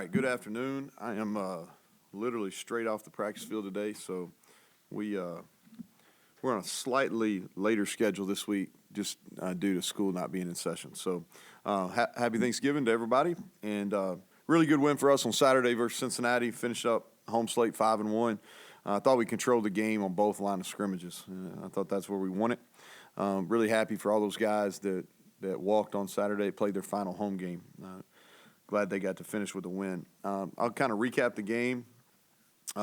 right, good afternoon. I am literally straight off the practice field today, so we're on a slightly later schedule this week, just due to school not being in session. So happy Thanksgiving to everybody, and really good win for us on Saturday versus Cincinnati. Finished up home slate 5-1. I thought we controlled the game on both line of scrimmages. I thought that's where we won it. Really happy for all those guys that walked on Saturday, played their final home game. Glad they got to finish with a win. I'll kind of recap the game.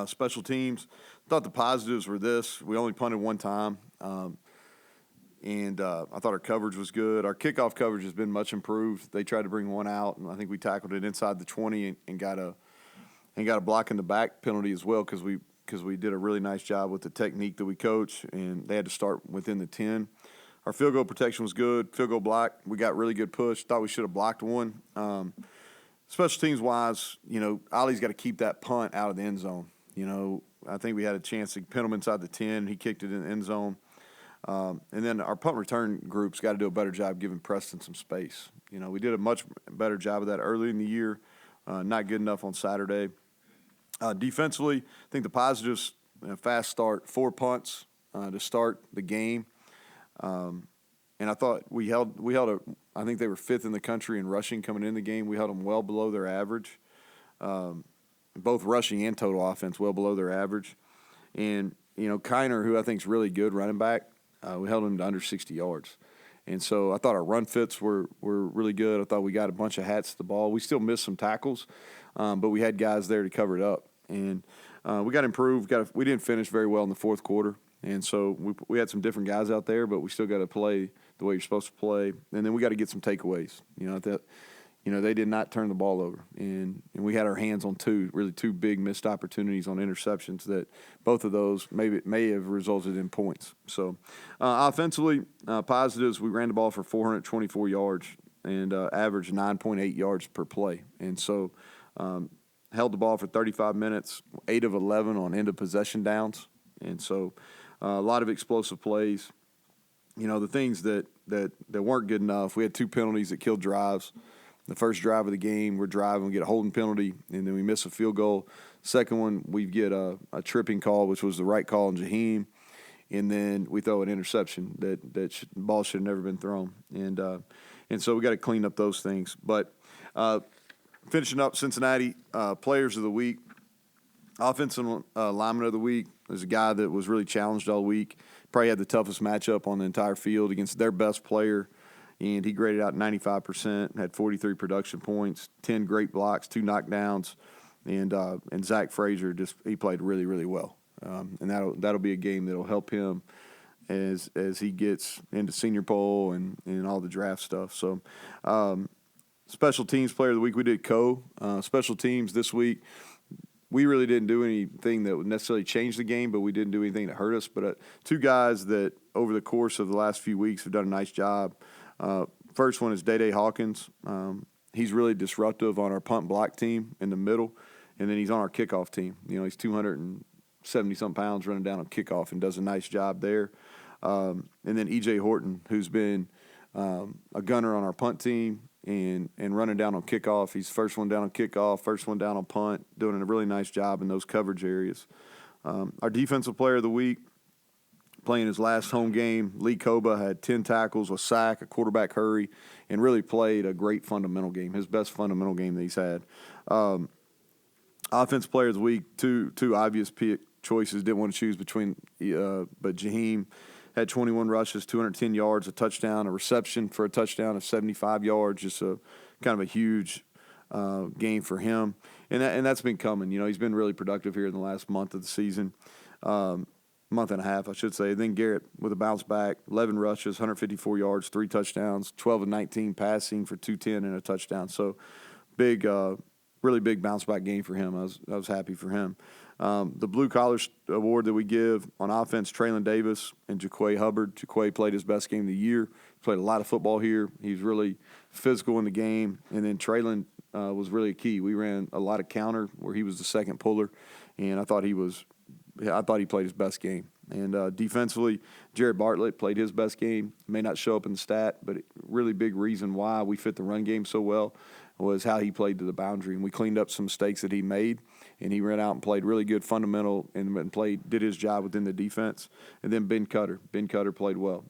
Special teams, thought the positives were this. We only punted one time, and I thought our coverage was good. Our kickoff coverage has been much improved. They tried to bring one out, and I think we tackled it inside the 20 and got a block in the back penalty as well because we did a really nice job with the technique that we coach, and they had to start within the 10. Our field goal protection was good. Field goal block, we got really good push. Thought we should have blocked one. Special teams-wise, Ollie's got to keep that punt out of the end zone. I think we had a chance to pin him inside the 10. He kicked it in the end zone. And then our punt return group's got to do a better job giving Preston some space. We did a much better job of that early in the year. Not good enough on Saturday. Defensively, I think the positives, fast start, 4 punts to start the game. And I thought we held I think they were 5th in the country in rushing coming in the game. We held them well below their average. Both rushing and total offense well below their average. And, Kiner, who I think is really good running back, we held him to under 60 yards. And so I thought our run fits were really good. I thought we got a bunch of hats to the ball. We still missed some tackles, but we had guys there to cover it up. And we got improved. We didn't finish very well in the fourth quarter. And so we had some different guys out there, but we still got to play the way you're supposed to play. And then we got to get some takeaways. They did not turn the ball over. And we had our hands on two big missed opportunities on interceptions that both of those may have resulted in points. So offensively, positives, we ran the ball for 424 yards and averaged 9.8 yards per play. And so held the ball for 35 minutes, 8 of 11 on end-of-possession downs. And so a lot of explosive plays. The things that weren't good enough, we had 2 penalties that killed drives. The first drive of the game, we're driving, we get a holding penalty, and then we miss a field goal. Second one, we get a tripping call, which was the right call on Jaheim, and then we throw an interception that the ball should have never been thrown. And so we got to clean up those things. But finishing up Cincinnati, players of the week, offensive lineman of the week. There's a guy that was really challenged all week. Probably had the toughest matchup on the entire field against their best player, and he graded out 95%, had 43 production points, 10 great blocks, 2 knockdowns, and Zach Frazier he played really, really well. And that'll be a game that'll help him as he gets into senior bowl and all the draft stuff. So special teams player of the week, we did special teams this week. We really didn't do anything that would necessarily change the game, but we didn't do anything that hurt us. But 2 guys that over the course of the last few weeks have done a nice job. First one is Day Hawkins. He's really disruptive on our punt block team in the middle, and then he's on our kickoff team. He's 270-some pounds running down on kickoff and does a nice job there. And then E.J. Horton, who's been a gunner on our punt team and running down on kickoff. He's first one down on kickoff, first one down on punt, doing a really nice job in those coverage areas. Our defensive player of the week, playing his last home game, Lee Koba had 10 tackles, a sack, a quarterback hurry, and really played a great fundamental game, his best fundamental game that he's had. Offensive player of the week, two obvious pick choices, didn't want to choose between, but Jaheim had 21 rushes, 210 yards, a touchdown, a reception for a touchdown of 75 yards, just a kind of a huge game for him. And that's been coming. He's been really productive here in the last month of the season. Month and a half, I should say. Then Garrett with a bounce back, 11 rushes, 154 yards, 3 touchdowns, 12 of 19 passing for 210 and a touchdown. So big, really big bounce back game for him. I was happy for him. The Blue Collar Award that we give on offense, Traylon Davis and Jaquay Hubbard. Jaquay played his best game of the year. Played a lot of football here. He's really physical in the game. And then Traylon was really a key. We ran a lot of counter where he was the second puller, and I thought he played his best game. And defensively, Jared Bartlett played his best game. May not show up in the stat, but really big reason why we fit the run game so well. was how he played to the boundary. And we cleaned up some mistakes that he made, and he ran out and played really good fundamental and did his job within the defense. And then Ben Cutter played well.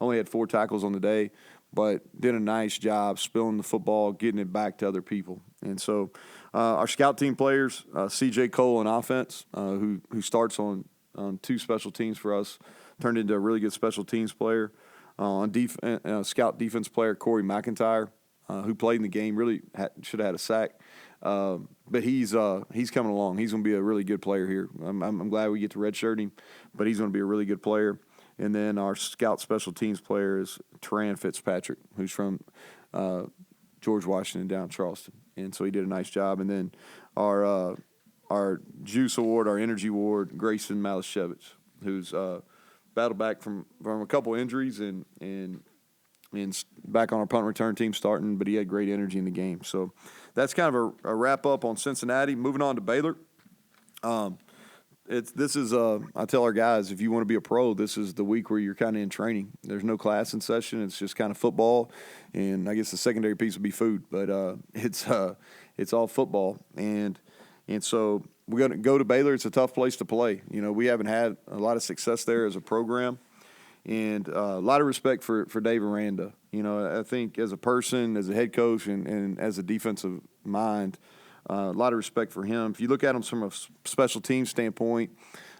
Only had 4 tackles on the day, but did a nice job spilling the football, getting it back to other people. And so our scout team players, C.J. Cole on offense, who starts on 2 special teams for us, turned into a really good special teams player. Scout defense player Corey McIntyre, who played in the game, really should have had a sack. But he's coming along. He's going to be a really good player here. I'm glad we get to redshirt him, but he's going to be a really good player. And then our scout special teams player is Teran Fitzpatrick, who's from George Washington down Charleston. And so he did a nice job. And then our Juice Award, our Energy Award, Grayson Malashevich, who's battled back from a couple injuries and back on our punt return team starting, but he had great energy in the game. So that's kind of a wrap-up on Cincinnati. Moving on to Baylor. I tell our guys, if you want to be a pro, this is the week where you're kind of in training. There's no class in session. It's just kind of football, and I guess the secondary piece would be food. But it's all football, and so we're going to go to Baylor. It's a tough place to play. You know, we haven't had a lot of success there as a program, and a lot of respect for Dave Aranda. You know, I think as a person, as a head coach, and as a defensive mind, a lot of respect for him. If you look at him from a special teams standpoint,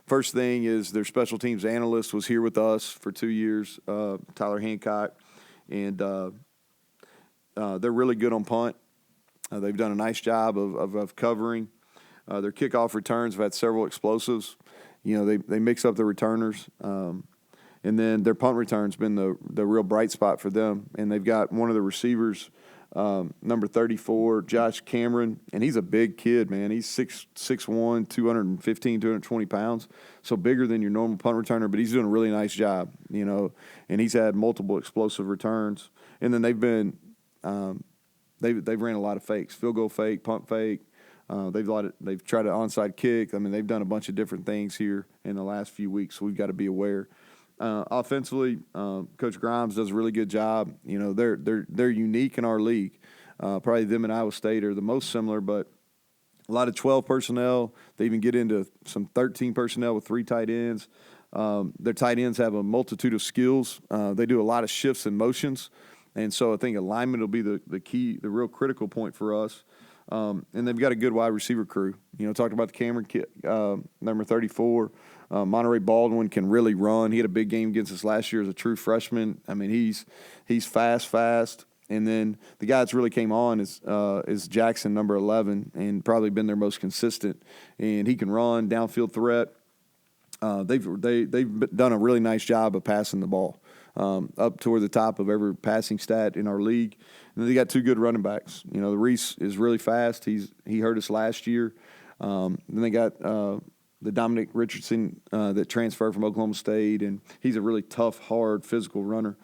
first thing is their special teams analyst was here with us for 2 years, Tyler Hancock, and they're really good on punt. They've done a nice job of covering. Their kickoff returns have had several explosives. You know, they mix up the returners. And then their punt return's been the real bright spot for them. And they've got one of the receivers, number 34, Josh Cameron, and he's a big kid, man. He's 6'1", 215, 220 pounds, so bigger than your normal punt returner, but he's doing a really nice job, you know, and he's had multiple explosive returns. And then they've been they've ran a lot of fakes, field goal fake, punt fake. They've tried an onside kick. I mean, they've done a bunch of different things here in the last few weeks, so we've got to be aware. Offensively, Coach Grimes does a really good job. You know, they're unique in our league. Probably them and Iowa State are the most similar, but a lot of 12 personnel. They even get into some 13 personnel with 3 tight ends. Their tight ends have a multitude of skills. They do a lot of shifts and motions, and so I think alignment will be the key, the real critical point for us. And they've got a good wide receiver crew. You know, talked about the Cameron kid, number 34. Monterey Baldwin can really run. He had a big game against us last year as a true freshman. I mean, he's fast. And then the guy that's really came on is Jackson, number 11, and probably been their most consistent. And he can run, downfield threat. They've done a really nice job of passing the ball up toward the top of every passing stat in our league. And then they got 2 good running backs. You know, the Reese is really fast. He hurt us last year. Then they got the Dominic Richardson that transferred from Oklahoma State, and he's a really tough, hard, physical runner.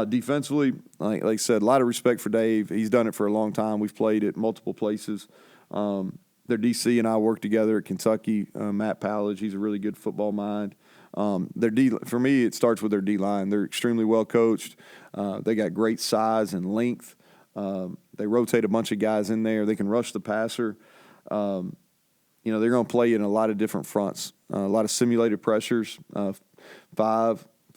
Defensively, like I said, a lot of respect for Dave. He's done it for a long time. We've played at multiple places. Their DC and I work together at Kentucky. Matt Pallage, he's a really good football mind. For me, it starts with their D-line. They're extremely well coached. They got great size and length. They rotate a bunch of guys in there. They can rush the passer. You know, they're going to play in a lot of different fronts, a lot of simulated pressures, 4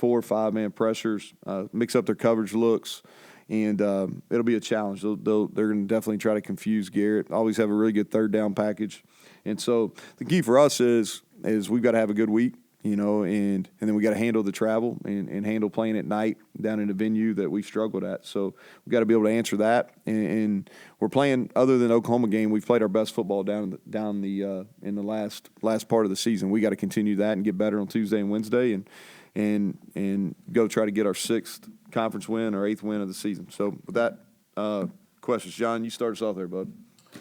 or 5 man pressures, mix up their coverage looks, and it'll be a challenge. They're going to definitely try to confuse Garrett. Always have a really good third down package, and so the key for us is we've got to have a good week, you know, and then we got to handle the travel and handle playing at night down in a venue that we've struggled at. So we've got to be able to answer that. And we're playing, other than the Oklahoma game, we've played our best football down the in the last part of the season. We got to continue that and get better on Tuesday and Wednesday and go try to get our 6th conference win or 8th win of the season. So with that, questions, John, you start us off there, bud.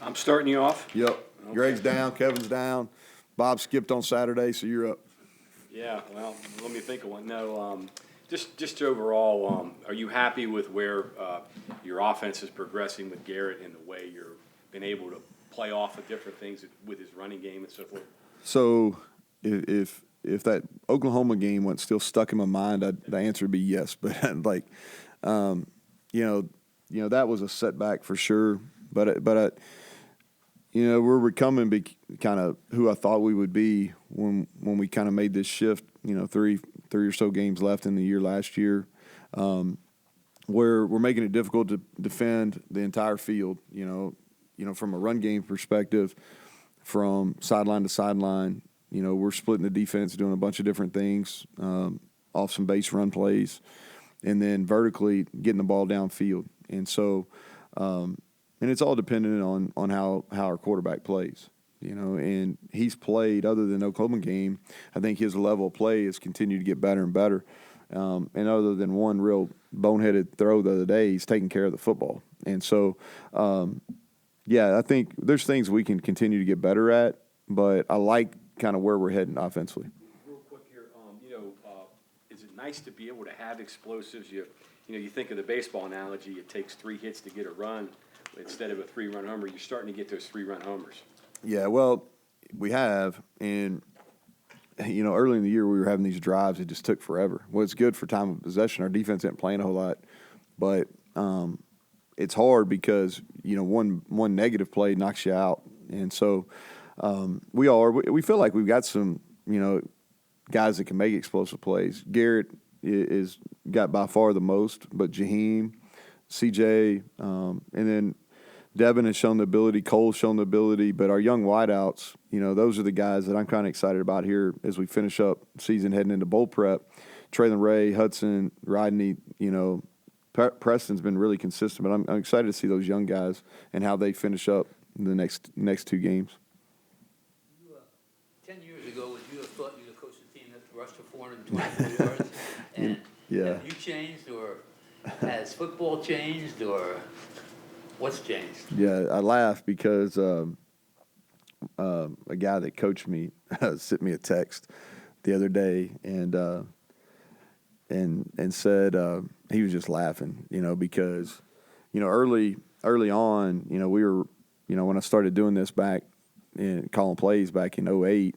I'm starting you off? Yep. Okay. Greg's down, Kevin's down. Bob skipped on Saturday, so you're up. Yeah, well, let me think of one. No, just overall, are you happy with where your offense is progressing with Garrett and the way you're been able to play off of different things with his running game and so forth? So if that Oklahoma game went still stuck in my mind, the answer would be yes. But like, you know, that was a setback for sure. But we're becoming kind of who I thought we would be when we kind of made this shift. Three or so games left in the year last year, where we're making it difficult to defend the entire field. From a run game perspective, from sideline to sideline. We're splitting the defense, doing a bunch of different things, off some base run plays, and then vertically getting the ball downfield. And so, and it's all dependent on how our quarterback plays. And he's played, other than the Oklahoma game, I think his level of play has continued to get better and better. And other than one real boneheaded throw the other day, he's taking care of the football. And so, I think there's things we can continue to get better at, but I like kind of where we're heading offensively. Real quick here, is it nice to be able to have explosives? You think of the baseball analogy, it takes 3 hits to get a run instead of a 3-run homer. You're starting to get those 3-run homers. Yeah, well, we have, and early in the year we were having these drives. It just took forever. Well, it's good for time of possession. Our defense isn't playing a whole lot, but it's hard because one negative play knocks you out, and so we feel like we've got some guys that can make explosive plays. Garrett is got by far the most, but Jaheim, CJ, and then Devin has shown the ability. Cole's shown the ability, but our young wideouts, those are the guys that I'm kind of excited about here as we finish up season heading into bowl prep. Traylon Ray, Hudson, Rodney, Preston's been really consistent, but I'm excited to see those young guys and how they finish up in the next 2 games. 10 years ago, would you have thought you'd have coached a team that rushed for 424 yards? And have you changed, or has football changed, or what's changed? Yeah, I laugh because a guy that coached me sent me a text the other day and said he was just laughing, because early on, we were, when I started doing this back in calling plays back in 2008,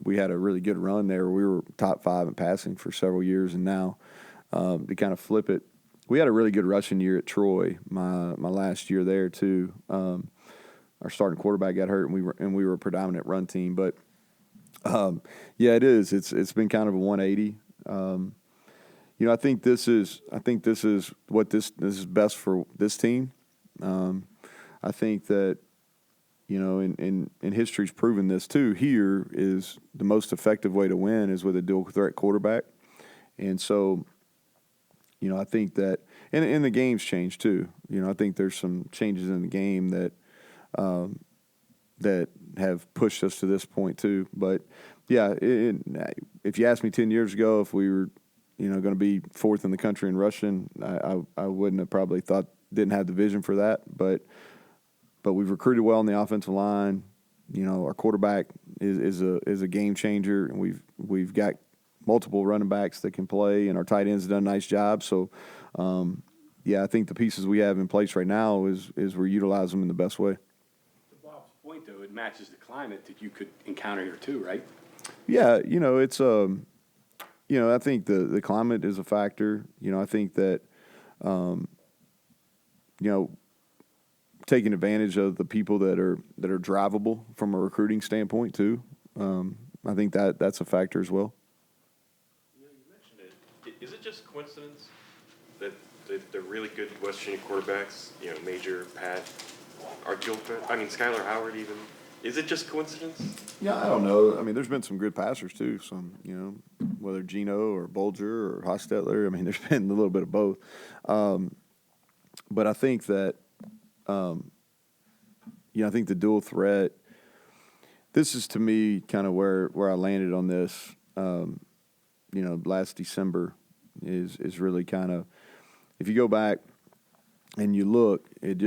we had a really good run there. We were top 5 in passing for several years, and now to kind of flip it, we had a really good rushing year at Troy. My last year there too. Our starting quarterback got hurt, and we were a predominant run team. But it is. It's been kind of a 180. I think this is what this is best for this team. I think that and history's proven this too. Here is the most effective way to win is with a dual threat quarterback, and so. I think that, and the game's changed too. I think there's some changes in the game that that have pushed us to this point too. But if you asked me 10 years ago if we were, going to be 4th in the country in rushing, I wouldn't have probably didn't have the vision for that. But we've recruited well on the offensive line. Our quarterback is a game changer, and we've got multiple running backs that can play, and our tight ends have done a nice job. So, I think the pieces we have in place right now is we're utilizing them in the best way. To Bob's point, though, it matches the climate that you could encounter here too, right? Yeah, it's I think the climate is a factor. I think that taking advantage of the people that are drivable from a recruiting standpoint too. I think that's a factor as well. You mentioned it. Is it just coincidence that the really good West Virginia quarterbacks, Major, Pat, are dual threat? I mean, Skylar Howard even. Is it just coincidence? Yeah, I don't know. I mean, there's been some good passers too. Some, whether Geno or Bolger or Hostetler. I mean, there's been a little bit of both. But I think that, I think the dual threat. This is to me kind of where I landed on this. Last December is really kind of, if you go back and you look, it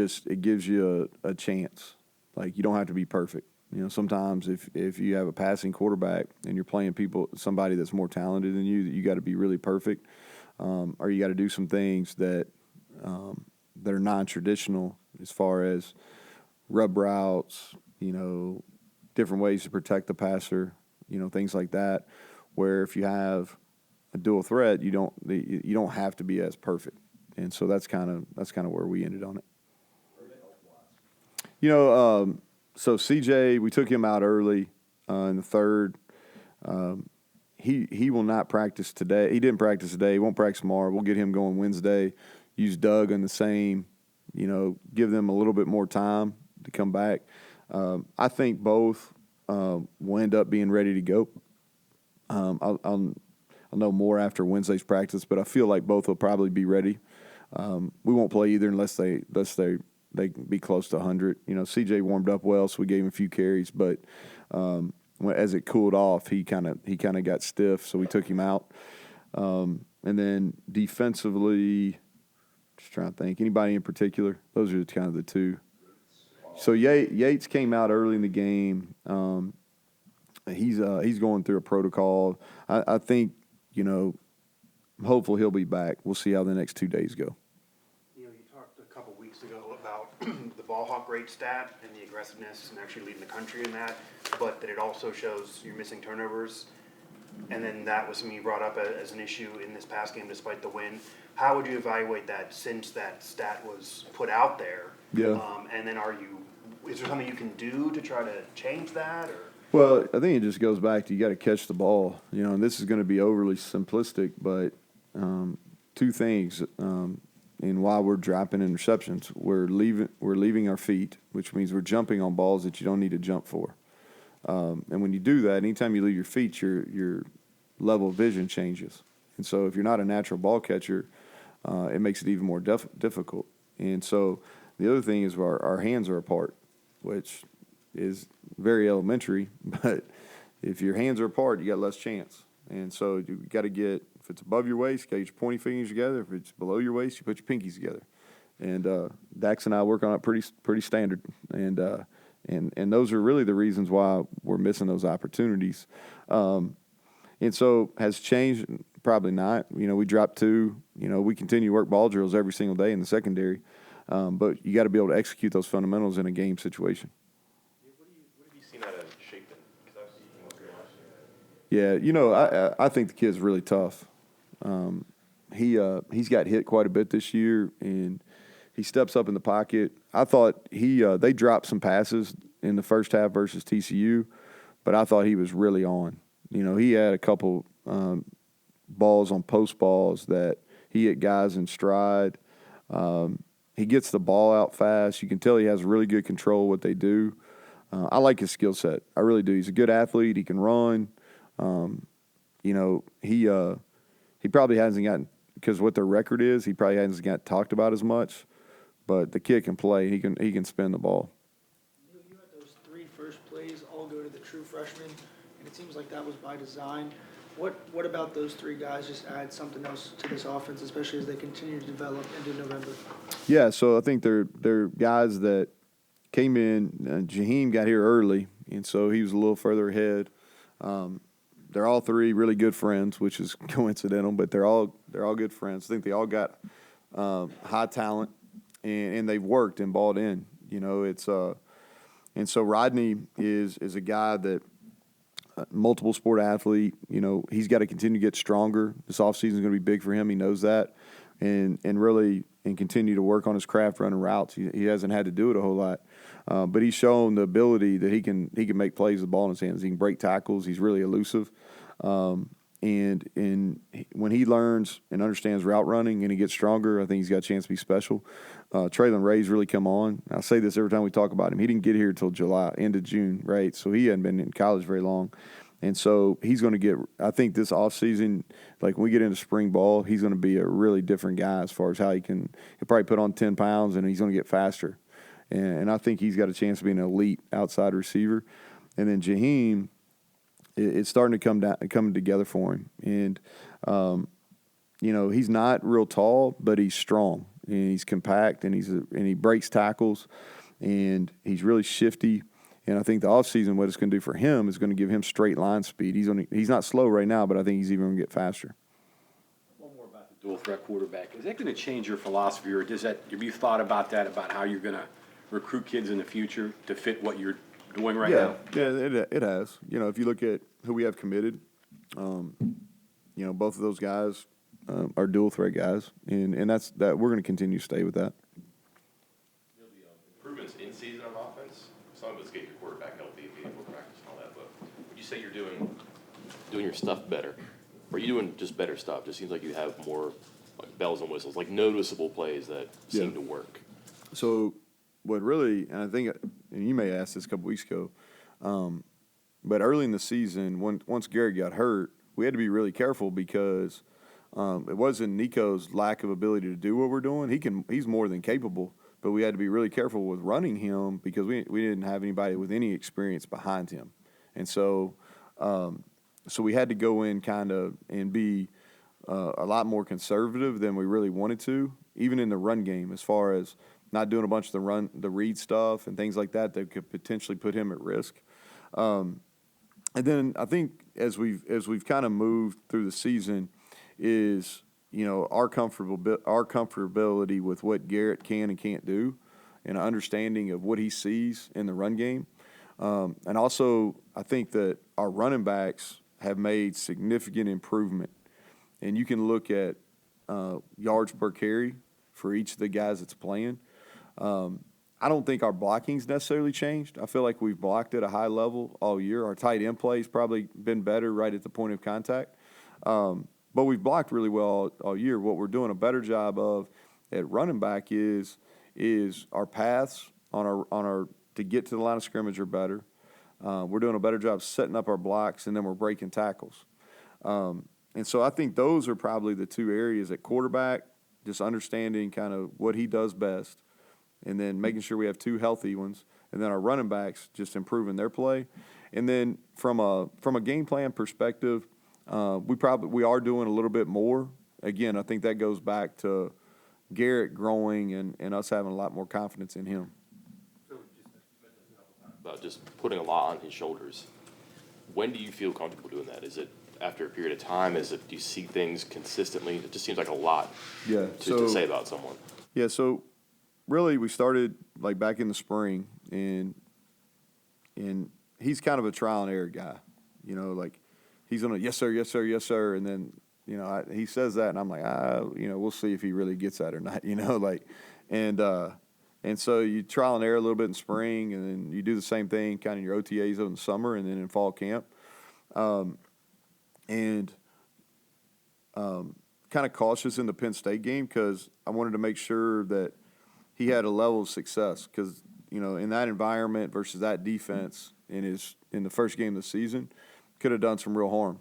gives you a chance. Like, you don't have to be perfect. Sometimes if you have a passing quarterback and you're playing somebody that's more talented than you got to be really perfect, or you got to do some things that are non-traditional as far as rub routes, different ways to protect the passer, things like that. Where if you have a dual threat, you don't have to be as perfect, and so that's kind of where we ended on it. So CJ, we took him out early in the third. He will not practice today. He didn't practice today. He won't practice tomorrow. We'll get him going Wednesday. Use Doug in the same, give them a little bit more time to come back. I think both will end up being ready to go. I'll know more after Wednesday's practice, but I feel like both will probably be ready. We won't play either unless they can be close to 100. CJ warmed up well, so we gave him a few carries, but as it cooled off, he kind of got stiff, so we took him out. And then defensively, just trying to think, anybody in particular? Those are kind of the two. So Yates came out early in the game. He's going through a protocol. I think, I'm hopeful he'll be back. We'll see how the next 2 days go. You talked a couple weeks ago about the ball hawk rate stat and the aggressiveness and actually leading the country in that, but that it also shows you're missing turnovers. And then that was something you brought up as an issue in this past game despite the win. How would you evaluate that since that stat was put out there? Yeah. And then is there something you can do to try to change that? Or? Well, I think it just goes back to you got to catch the ball. And this is going to be overly simplistic, but two things. And while we're dropping interceptions, we're leaving our feet, which means we're jumping on balls that you don't need to jump for. And when you do that, anytime you leave your feet, your level of vision changes. And so if you're not a natural ball catcher, it makes it even more difficult. And so the other thing is our hands are apart, which is very elementary, but if your hands are apart, you got less chance. And so you got to if it's above your waist, you got to get your pointing fingers together. If it's below your waist, you put your pinkies together. And Dax and I work on it pretty standard. And those are really the reasons why we're missing those opportunities. And so has changed? Probably not. We dropped 2. We continue to work ball drills every single day in the secondary. But you got to be able to execute those fundamentals in a game situation. What have you seen out of Chapin? Because I've seen him up here last year. Yeah, I think the kid's really tough. He's got hit quite a bit this year, and he steps up in the pocket. I thought they dropped some passes in the first half versus TCU, but I thought he was really on. He had a couple balls on post balls that he hit guys in stride. He gets the ball out fast. You can tell he has really good control of what they do. I like his skill set. I really do. He's a good athlete. He can run. He probably hasn't gotten, because what their record is, he probably hasn't got talked about as much. But the kid can play. He can spin the ball. You had those 3 first plays all go to the true freshman, and it seems like that was by design. What about those 3 guys just add something else to this offense, especially as they continue to develop into November? Yeah, so I think they're guys that came in. Jaheim got here early, and so he was a little further ahead. They're all 3 really good friends, which is coincidental, but they're all good friends. I think they all got high talent, and they've worked and bought in. And so Rodney is a guy that multiple sport athlete. He's got to continue to get stronger. This offseason is going to be big for him. He knows that, and continue to work on his craft running routes. He hasn't had to do it a whole lot, but he's shown the ability that he can make plays with the ball in his hands. He can break tackles. He's really elusive, and when he learns and understands route running and he gets stronger, I think he's got a chance to be special. Traylon Ray's really come on. I say this every time we talk about him. He didn't get here until end of June, right? So he hadn't been in college very long. And so he's going to get – I think this offseason, like when we get into spring ball, he's going to be a really different guy as far as how he'll probably put on 10 pounds and he's going to get faster. And I think he's got a chance to be an elite outside receiver. And then Jaheim, it's starting to come together for him. And, he's not real tall, but he's strong. And he's compact, and he breaks tackles, and he's really shifty. And I think the offseason, what it's going to do for him is going to give him straight line speed. He's not slow right now, but I think he's even going to get faster. One more about the dual threat quarterback. Is that going to change your philosophy, or have you thought about that, about how you're going to recruit kids in the future to fit what you're doing right now? Yeah, it has. If you look at who we have committed, both of those guys are dual threat guys, and that's that. We're going to continue to stay with that. Improvements in season on offense? say you're doing your stuff better, or are you doing just better stuff? Just seems like you have more like bells and whistles, like noticeable plays that seem Yeah. to work. So what really, and I think, and you may have asked this a couple weeks ago, but early in the season, once Garrett got hurt, we had to be really careful because it wasn't Nico's lack of ability to do what we're doing. He's more than capable, but we had to be really careful with running him because we didn't have anybody with any experience behind him, and so we had to go in kind of and be a lot more conservative than we really wanted to, even in the run game, as far as not doing a bunch of the read stuff and things like that could potentially put him at risk. And then I think as we've kind of moved through the season, is our comfortability with what Garrett can and can't do, and an understanding of what he sees in the run game, and also I think that our running backs have made significant improvement, and you can look at yards per carry for each of the guys that's playing. I don't think our blocking's necessarily changed. I feel like we've blocked at a high level all year. Our tight end play's probably been better right at the point of contact. But we've blocked really well all year. What we're doing a better job of at running back is our paths on our to get to the line of scrimmage are better. We're doing a better job setting up our blocks, and then we're breaking tackles. And so I think those are probably the two areas at quarterback, just understanding kind of what he does best, and then making sure we have two healthy ones, and then our running backs just improving their play. And then from a game plan perspective, we are doing a little bit more. Again, I think that goes back to Garrett growing and us having a lot more confidence in him. About just putting a lot on his shoulders. When do you feel comfortable doing that? Is it after a period of time? Do you see things consistently? It just seems like a lot to say about someone. Yeah, so really we started like back in the spring, and he's kind of a trial and error guy. Like he's gonna yes sir, yes sir, yes sir, and then he says that, and I'm like we'll see if he really gets that or not. And so you trial and error a little bit in spring, and then you do the same thing kind of in your OTAs in the summer and then in fall camp. Kind of cautious in the Penn State game because I wanted to make sure that he had a level of success because, in that environment versus that defense in the first game of the season, could have done some real harm.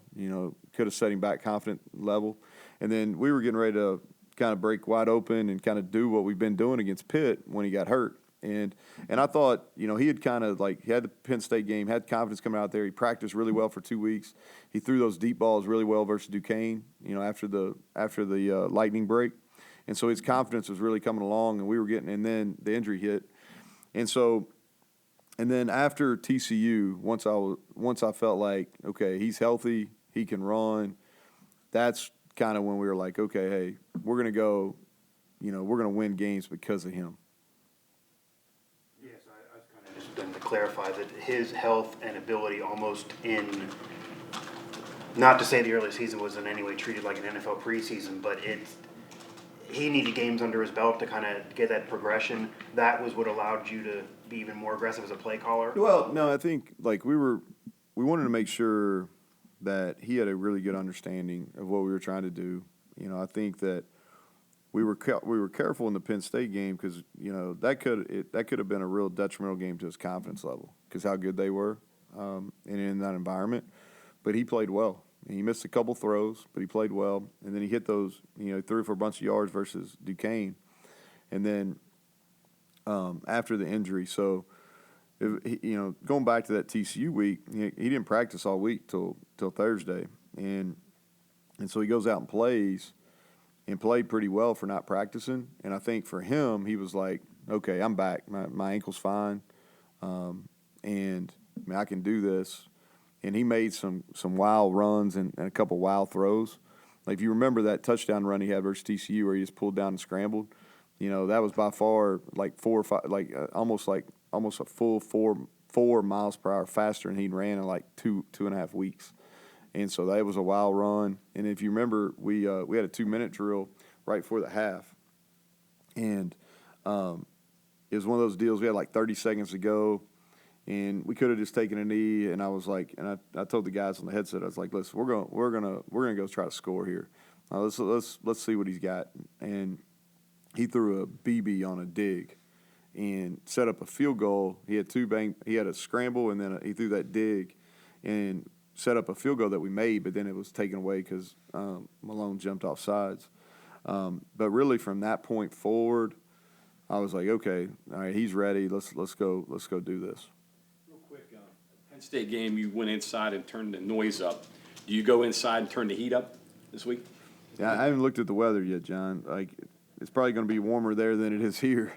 Could have set him back confident level. And then we were getting ready to kind of break wide open and kind of do what we've been doing against Pitt when he got hurt. And I thought, he had kind of he had the Penn State game, had confidence coming out there. He practiced really well for 2 weeks. He threw those deep balls really well versus Duquesne, after the lightning break. And so his confidence was really coming along, and then the injury hit. And then after TCU, once I felt like, okay, he's healthy, he can run, that's kind of when we were like, okay, hey, we're going to go, we're going to win games because of him. Yes, I was kind of just going to clarify that his health and ability almost in, not to say the early season was in any way treated like an NFL preseason, but he needed games under his belt to kind of get that progression. That was what allowed you to be even more aggressive as a play caller? Well, no, I think we wanted to make sure that he had a really good understanding of what we were trying to do. I think that we were careful in the Penn State game because that could have been a real detrimental game to his confidence level because how good they were and in that environment. But he played well. And he missed a couple throws, but he played well. And then he hit those, threw for a bunch of yards versus Duquesne. And then after the injury, so going back to that TCU week, he didn't practice all week till Thursday, and so he goes out and plays, and played pretty well for not practicing. And I think for him, he was like, okay, I'm back. My ankle's fine, and I can do this. And he made some wild runs and a couple wild throws. Like if you remember that touchdown run he had versus TCU where he just pulled down and scrambled, that was by far like 4 or 5, almost a full 4 miles per hour faster than he'd ran in like 2.5 weeks. And so that was a wild run. And if you remember, we had a 2-minute drill right before the half, and it was one of those deals. We had like 30 seconds to go, And we could have just taken a knee, and I was like, and I told the guys on the headset, I was like, listen, we're gonna go try to score here. Let's see what he's got. And he threw a BB on a dig and set up a field goal. He had he had a scramble, and then he threw that dig and set up a field goal that we made, but then it was taken away because Malone jumped off sides. But really from that point forward, I was like, okay, all right, he's ready. Let's go do this. Real quick, Penn State game, you went inside and turned the noise up. Do you go inside and turn the heat up this week? Yeah, I haven't looked at the weather yet, John. Like, it's probably going to be warmer there than it is here.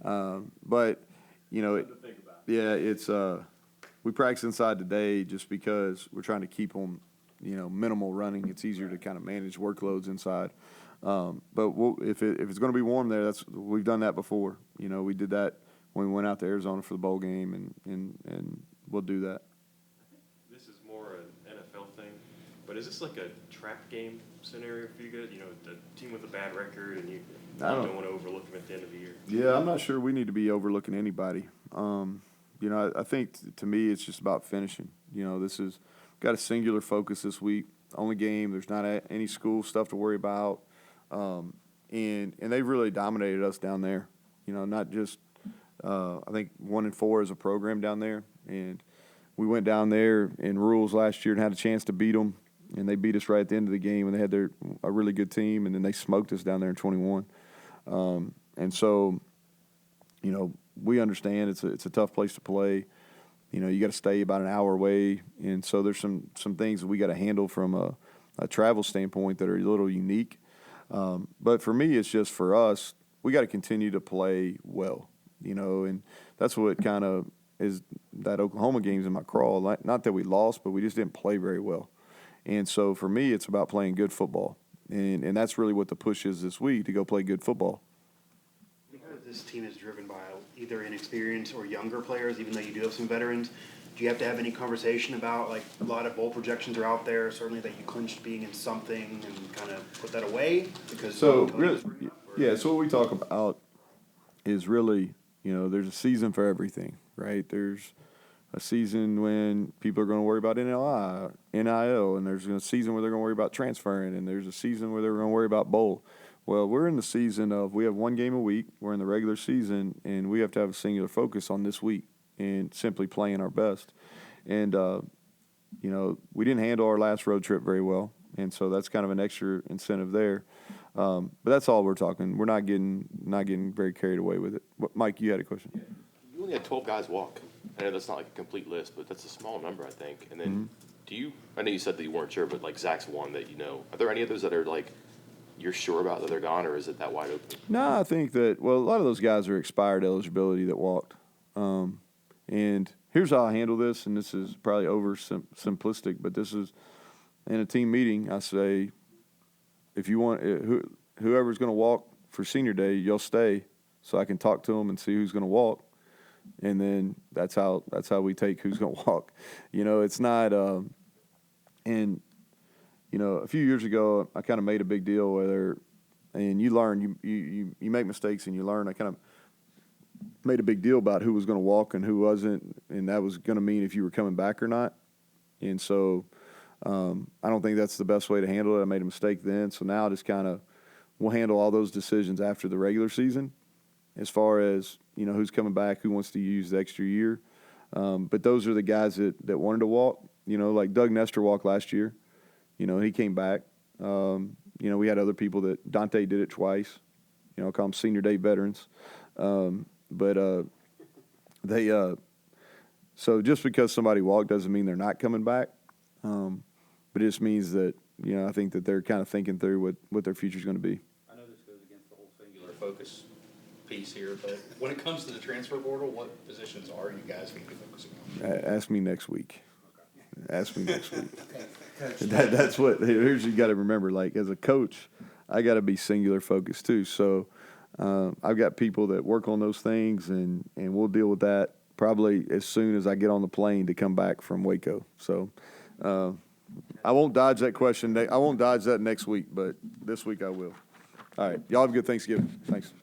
But you know, it's we practice inside today just because we're trying to keep them, minimal running. It's easier to kind of manage workloads inside. But if it's going to be warm there, we've done that before. We did that when we went out to Arizona for the bowl game, and we'll do that. This is more an NFL thing, but is this like a trap game scenario for you guys? The team with a bad record, and you don't want to overlook them at the end of the year. Yeah, I'm not sure we need to be overlooking anybody. I think to me it's just about finishing. This is got a singular focus this week. Only game. There's not any school stuff to worry about. And they've really dominated us down there. Not just I think 1-4 as a program down there, and we went down there in rules last year and had a chance to beat them, and they beat us right at the end of the game, and they had a really good team, and then they smoked us down there in 21. And so, we understand it's a tough place to play. You got to stay about an hour away, and so there's some things that we got to handle from a travel standpoint that are a little unique. But for me, it's just for us, we got to continue to play well, and that's what kind of is that Oklahoma game's in my crawl. Not that we lost, but we just didn't play very well. And so for me, it's about playing good football, and that's really what the push is this week, to go play good football. Because this team is driven by either inexperienced or younger players, even though you do have some veterans. Do you have to have any conversation about, like, a lot of bowl projections are out there, certainly that you clinched being in something and kind of put that away? Because so what we talk about is really, there's a season for everything, right? There's a season when people are going to worry about NIL, and there's a season where they're going to worry about transferring, and there's a season where they're going to worry about bowl. Well, we're in the season of we have one game a week. We're in the regular season, and we have to have a singular focus on this week and simply playing our best. And, we didn't handle our last road trip very well, and so that's kind of an extra incentive there. But that's all we're talking. We're not getting very carried away with it. Mike, you had a question? Yeah. You only had 12 guys walk. I know that's not like a complete list, but that's a small number, I think. And then I know you said that you weren't sure, but like Zach's one that are there any others that are like you're sure about that they're gone, or is it that wide open? No, I think that, a lot of those guys are expired eligibility that walked. And here's how I handle this, and this is probably simplistic, but this is in a team meeting. I say, if you want, whoever's going to walk for senior day, you'll stay so I can talk to them and see who's going to walk. And then that's how we take who's going to walk. It's not, a few years ago, I kind of made a big deal and you learn, you make mistakes and you learn. I kind of made a big deal about who was going to walk and who wasn't, and that was going to mean if you were coming back or not. And so I don't think that's the best way to handle it. I made a mistake then, so now just kind of we'll handle all those decisions after the regular season as far as, who's coming back, who wants to use the extra year. But those are the guys that wanted to walk, like Doug Nestor walked last year. He came back. We had other people Dante did it twice. I call them senior day veterans. So just because somebody walked doesn't mean they're not coming back. But it just means that, I think that they're kind of thinking through what their future's going to be. I know this goes against the whole singular focus piece here, but when it comes to the transfer portal, what positions are you guys going to be focusing on? Ask me next week. Ask me next week. That's what, here's you got to remember, like as a coach, I got to be singular focused too. So I've got people that work on those things, and we'll deal with that probably as soon as I get on the plane to come back from Waco. So I won't dodge that question. I won't dodge that next week, but this week I will. All right. Y'all have a good Thanksgiving. Thanks.